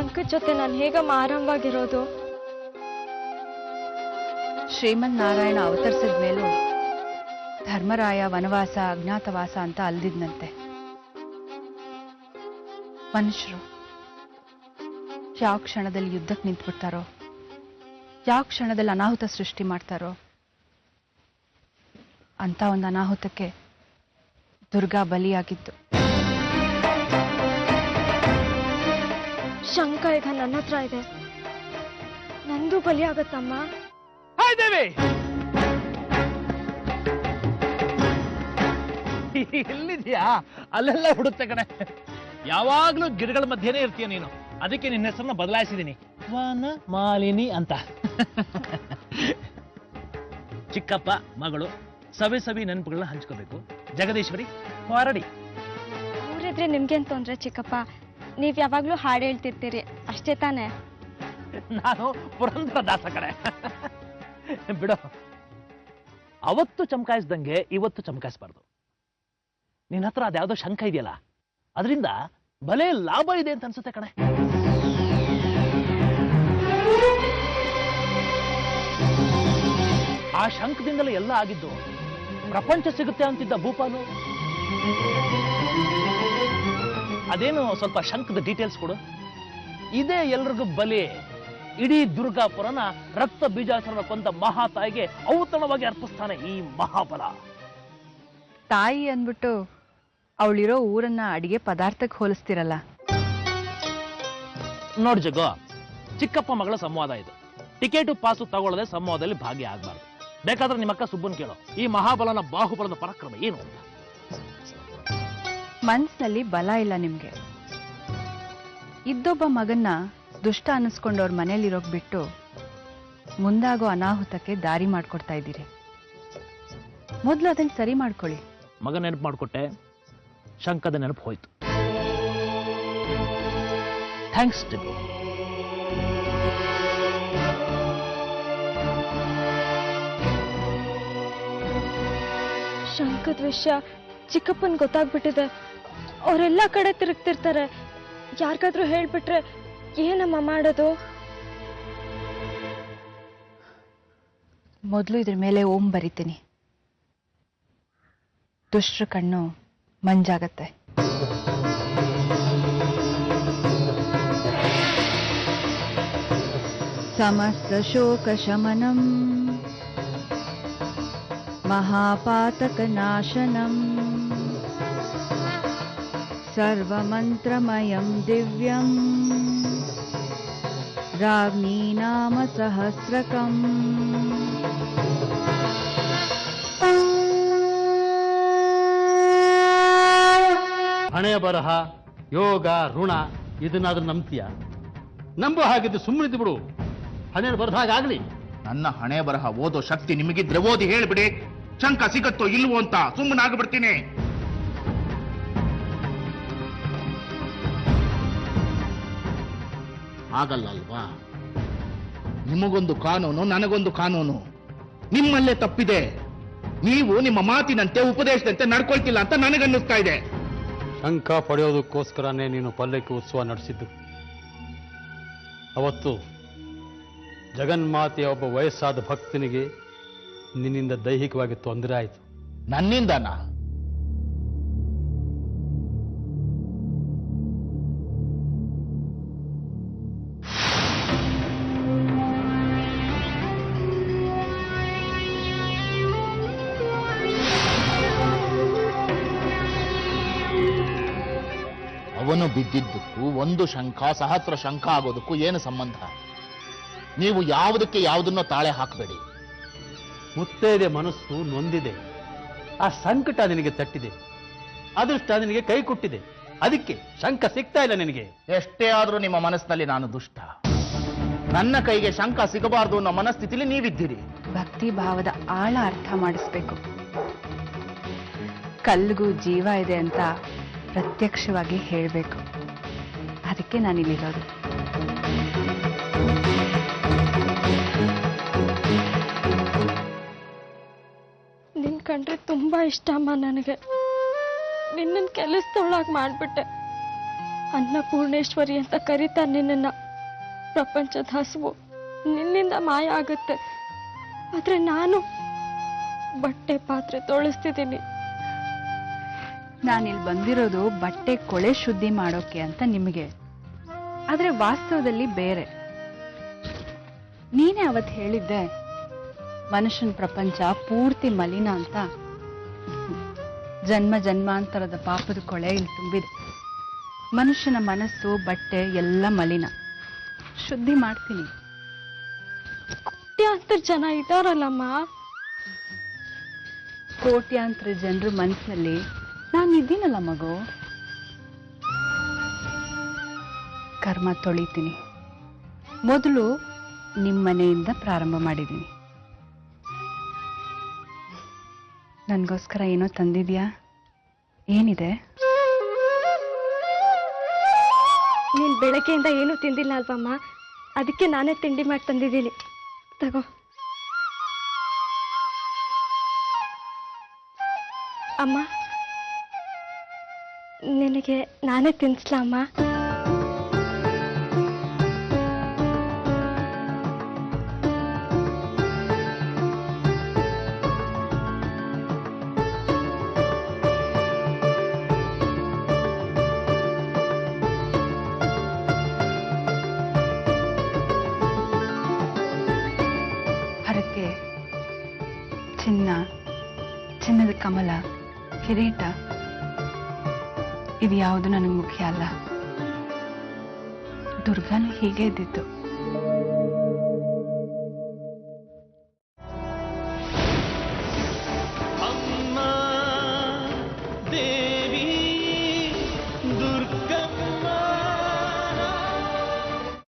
ಶಂಕರ್ ಜೊತೆ ನಾನು ಹೇಗಮ್ಮ ಆರಾಮವಾಗಿರೋದು? ಶ್ರೀಮನ್ ನಾರಾಯಣ ಅವತರಿಸಿದ ಮೇಲೂ ಧರ್ಮರಾಯ ವನವಾಸ ಅಜ್ಞಾತವಾಸ ಅಂತ ಅಲ್ದಿದ್ನಂತೆ. ಮನುಷ್ಯರು ಯಾವ ಕ್ಷಣದಲ್ಲಿ ಯುದ್ಧಕ್ಕೆ ನಿಂತ್ಬಿಡ್ತಾರೋ, ಯಾವ ಕ್ಷಣದಲ್ಲಿ ಅನಾಹುತ ಸೃಷ್ಟಿ ಮಾಡ್ತಾರೋ ಅಂತ ಒಂದು ಅನಾಹುತಕ್ಕೆ ದುರ್ಗಾ ಬಲಿಯಾಗಿತ್ತು. ಶಂಕ ಈಗ ನನ್ನ ಹತ್ರ ಇದೆ, ನಂದು ಬಲಿ ಆಗತ್ತಮ್ಮ. ಹಾಯ್ ದೇವಿ, ಎಲ್ಲಿದ್ಯಾ? ಅಲ್ಲೆಲ್ಲ ಹುಡುಕ್ತೆ ಕಣೆ. ಯಾವಾಗ್ಲೂ ಗಿಡಗಳ ಮಧ್ಯೆನೇ ಇರ್ತೀಯ ನೀನು, ಅದಕ್ಕೆ ನಿನ್ನ ಹೆಸರನ್ನ ಬದಲಾಯಿಸಿದೀನಿ, ವನ ಮಾಲಿನಿ ಅಂತ. ಚಿಕ್ಕಪ್ಪ ಮಗಳು ಸವಿ ಸವಿ ನೆನಪುಗಳನ್ನ ಹಂಚ್ಕೋಬೇಕು. ಜಗದೀಶ್ವರಿ ಹೊರಡಿ. ಅವ್ರಿದ್ರೆ ನಿಮ್ಗೇನ್ ತೊಂದ್ರೆ ಚಿಕ್ಕಪ್ಪ? ನೀವ್ ಯಾವಾಗ್ಲೂ ಹಾಡು ಹೇಳ್ತಿರ್ತೀರಿ ಅಷ್ಟೇ ತಾನೆ? ನಾನು ಪುರಂದರ ದಾಸ ಕಡೆ. ಬಿಡು, ಅವತ್ತು ಚಮಕಾಯಿಸ್ದಂಗೆ ಇವತ್ತು ಚಮಕಾಯಿಸ್ಬಾರ್ದು. ನಿನ್ನ ಹತ್ರ ಅದ್ಯಾವುದೋ ಶಂಕ ಇದೆಯಲ್ಲ, ಅದರಿಂದ ಬಲೆ ಲಾಭ ಇದೆ ಅಂತ ಅನ್ಸುತ್ತೆ ಕಣೆ. ಆ ಶಂಕದಿಂದಲೇ ಎಲ್ಲ ಆಗಿದ್ದು. ಪ್ರಪಂಚ ಸಿಗುತ್ತೆ ಅಂತಿದ್ದ ಭೂಪಾಲು, ಅದೇನು ಸ್ವಲ್ಪ ಶಂಕದ ಡೀಟೇಲ್ಸ್ ಕೊಡು. ಇದೇ ಎಲ್ರಿಗೂ ಬಲಿ. ಇಡೀ ದುರ್ಗಾಪುರನ ರಕ್ತ ಬೀಜಾಚರಣ ಕೊಂದ ಮಹಾತಾಯಿಗೆ ಔತಣವಾಗಿ ಅರ್ಪಿಸ್ತಾನೆ ಈ ಮಹಾಬಲ. ತಾಯಿ ಅಂದ್ಬಿಟ್ಟು ಅವಳಿರೋ ಊರನ್ನ ಅಡಿಗೆ ಪದಾರ್ಥಕ್ಕೆ ಹೋಲಿಸ್ತಿರಲ್ಲ. ನೋಡ್ ಜಗ್ಗೋ, ಚಿಕ್ಕಪ್ಪ ಮಗಳ ಸಂವಾದ ಇದು. ಟಿಕೆಟು ಪಾಸು ತಗೊಳ್ಳದೆ ಸಂವಾದದಲ್ಲಿ ಭಾಗಿ ಆಗ್ಬಾರ್ದು. ಬೇಕಾದ್ರೆ ನಿಮ್ಮಕ್ಕ ಸುಬ್ಬನ್ ಕೇಳೋ, ಈ ಮಹಾಬಲನ ಬಾಹುಬಲದ ಪರಾಕ್ರಮ ಏನು ಅಂತ. ಮನ್ಸಿನಲ್ಲಿ ಬಲ ಇಲ್ಲ ನಿಮ್ಗೆ. ಇದ್ದೊಬ್ಬ ಮಗನ್ನ ದುಷ್ಟ ಅನ್ನಿಸ್ಕೊಂಡವ್ರ ಮನೇಲಿರೋಕ್ ಬಿಟ್ಟು ಮುಂದಾಗೋ ಅನಾಹುತಕ್ಕೆ ದಾರಿ ಮಾಡ್ಕೊಡ್ತಾ ಇದ್ದೀರಿ. ಮೊದಲು ಅದನ್ನ ಸರಿ ಮಾಡ್ಕೊಳ್ಳಿ. ಮಗ ನೆನಪು ಮಾಡ್ಕೊಟ್ಟೆ, ಶಂಕದ ನೆನಪು ಹೋಯ್ತು. ಥ್ಯಾಂಕ್ಸ್ ಜಗ್ಗು. ಶಂಕದ ವಿಷಯ ಚಿಕ್ಕಪ್ಪನ್ ಗೊತ್ತಾಗ್ಬಿಟ್ಟಿದೆ. ಅವರೆಲ್ಲ ಕಡೆ ತಿರುಗ್ತಿರ್ತಾರೆ. ಯಾರಿಗಾದ್ರೂ ಹೇಳ್ಬಿಟ್ರೆ ಏನಮ್ಮ ಮಾಡೋದು? ಮೊದಲು ಇದ್ರ ಮೇಲೆ ಓಂ ಬರಿತೀನಿ. ದುಷ್ಟ್ರ ಕಣ್ಣು ಮಂಜಾಗತ್ತೆ. ಸಮಸ್ತ ಶೋಕ ಶಮನಂ ಮಹಾಪಾತಕ ನಾಶನಂ ಸರ್ವಮಂತ್ರಮಯಂ ದಿವ್ಯಂ ರಾಜ್ಞೀ ನಾಮ ಸಹಸ್ರಕಂ. ಹಣೆ ಬರಹ, ಯೋಗ, ಋಣ ಇದನ್ನಾದ್ರೂ ನಂಬ್ತೀಯ? ನಂಬೋ ಹಾಗಿದ್ದು ಸುಮ್ಮನಿದ್ದು ಬಿಡು. ಹಣೆ ಬರಹ ಹಾಗಾಗ್ಲಿ. ನನ್ನ ಹಣೆ ಬರಹ ಓದೋ ಶಕ್ತಿ ನಿಮಗಿದ್ರೆ ಓದಿ ಹೇಳ್ಬಿಡಿ. ಶಂಕ ಸಿಗತ್ತೋ ಇಲ್ವೋ ಅಂತ ಸುಮ್ಮನಾಗ್ಬಿಡ್ತೀನಿ. ಆಗಲ್ಲ ಅಲ್ವಾ? ನಿಮಗೊಂದು ಕಾನೂನು, ನನಗೊಂದು ಕಾನೂನು. ನಿಮ್ಮಲ್ಲೇ ತಪ್ಪಿದೆ. ನೀವು ನಿಮ್ಮ ಮಾತಿನಂತೆ ಉಪದೇಶದಂತೆ ನಡ್ಕೊಳ್ತಿಲ್ಲ ಅಂತ ನನಗನ್ನಿಸ್ತಾ ಇದೆ. ಶಂಕ ಪಡೆಯೋದಕ್ಕೋಸ್ಕರನೇ ನೀನು ಪಲ್ಲಕ್ಕಿ ಉತ್ಸವ ನಡೆಸಿದ್ದು. ಅವತ್ತು ಜಗನ್ಮಾತೆಯ ಒಬ್ಬ ವಯಸ್ಸಾದ ಭಕ್ತನಿಗೆ ನಿನ್ನಿಂದ ದೈಹಿಕವಾಗಿ ತೊಂದರೆ ಆಯಿತು. ನನ್ನಿಂದನಾ? ಅವನು ಬಿದ್ದಿದ್ದಕ್ಕೂ ಒಂದು ಶಂಕ ಸಹಸ್ರ ಶಂಕ ಆಗೋದಕ್ಕೂ ಏನು ಸಂಬಂಧ? ನೀವು ಯಾವುದಕ್ಕೆ ಯಾವುದನ್ನೋ ತಾಳೆ ಹಾಕಬೇಡಿ. ಮುತ್ತೈದೆ ಮನಸ್ಸು ನೊಂದಿದೆ. ಆ ಸಂಕಟ ನಿನಗೆ ತಟ್ಟಿದೆ, ಅದೃಷ್ಟ ನಿನಗೆ ಕೈ ಕೊಟ್ಟಿದೆ. ಅದಕ್ಕೆ ಶಂಕ ಸಿಗ್ತಾ ಇಲ್ಲ ನಿನಗೆ. ಎಷ್ಟೇ ಆದ್ರೂ ನಿಮ್ಮ ಮನಸ್ಸಿನಲ್ಲಿ ನಾನು ದುಷ್ಟ. ನನ್ನ ಕೈಗೆ ಶಂಕ ಸಿಗಬಾರದು ಅನ್ನೋ ಮನಸ್ಥಿತಿಲಿ ನೀವಿದ್ದೀರಿ. ಭಕ್ತಿ ಭಾವದ ಆಳ ಅರ್ಥ ಮಾಡಿಸ್ಬೇಕು. ಕಲ್ಲಿಗೂ ಜೀವ ಇದೆ ಅಂತ ಪ್ರತ್ಯಕ್ಷವಾಗಿ ಹೇಳಬೇಕು. ಅದಕ್ಕೆ ನಾನಿಲ್ಲಿರೋದು. ನಿನ್ ಕಂಡ್ರೆ ತುಂಬಾ ಇಷ್ಟ ಅಮ್ಮ ನನಗೆ. ನಿನ್ನನ್ ಕೆಲಸದೊಳಗ್ ಮಾಡ್ಬಿಟ್ಟೆ. ಅನ್ನಪೂರ್ಣೇಶ್ವರಿ ಅಂತ ಕರೀತಾ ನಿನ್ನ ಪ್ರಪಂಚದ ಹಸುವು ನಿನ್ನಿಂದ ಮಾಯ ಆಗುತ್ತೆ. ಆದ್ರೆ ನಾನು ಬಟ್ಟೆ ಪಾತ್ರೆ ತೊಳಿಸ್ತಿದ್ದೀನಿ. ನಾನಿಲ್ಲಿ ಬಂದಿರೋದು ಬಟ್ಟೆ ಕೊಳೆ ಶುದ್ಧಿ ಮಾಡೋಕೆ ಅಂತ ನಿಮಗೆ, ಆದ್ರೆ ವಾಸ್ತವದಲ್ಲಿ ಬೇರೆ. ನೀನೇ ಅವತ್ತು ಹೇಳಿದ್ದೆ ಮನುಷ್ಯನ ಪ್ರಪಂಚ ಪೂರ್ತಿ ಮಲಿನ ಅಂತ. ಜನ್ಮ ಜನ್ಮಾಂತರದ ಪಾಪದ ಕೊಳೆ ಇಲ್ಲಿ ತುಂಬಿದೆ. ಮನುಷ್ಯನ ಮನಸ್ಸು, ಬಟ್ಟೆ ಎಲ್ಲ ಮಲಿನ. ಶುದ್ಧಿ ಮಾಡ್ತೀನಿ. ಕೋಟ್ಯಾಂತರ ಜನ ಇದ್ದಾರಲ್ಲಮ್ಮ. ಕೋಟ್ಯಾಂತರ ಜನರ ಮನಸ್ಸಲ್ಲಿ ನಾನಿದ್ದೀನಲ್ಲ ಮಗು. ಕರ್ಮ ತೊಳಿತೀನಿ. ಮೊದಲು ನಿಮ್ಮನೆಯಿಂದ ಪ್ರಾರಂಭ ಮಾಡಿದ್ದೀನಿ. ನನಗೋಸ್ಕರ ಏನೋ ತಂದಿದ್ಯಾ? ಏನಿದೆ? ನೀನ್ ಬೆಳಗ್ಗೆಯಿಂದ ಏನೂ ತಿಂದಿಲ್ಲ ಅಲ್ವಮ್ಮ, ಅದಕ್ಕೆ ನಾನೇ ತಿಂಡಿ ಮಾಡಿ ತಂದಿದ್ದೀನಿ. ತಗೋ ಅಮ್ಮ. ನಿನಗೆ ನಾನೇ ತಿನ್ಸ್ಲಾ ಅಮ್ಮ? ಹರಕೆ, ಚಿನ್ನ, ಚಿನ್ನದ ಕಮಲ, ಕಿರೀಟ, ಇದು ಯಾವುದು ನನಗೆ ಮುಖ್ಯ ಅಲ್ಲ. ದುರ್ಗಾನು ಹೀಗೆ ಇದ್ದಿತ್ತು.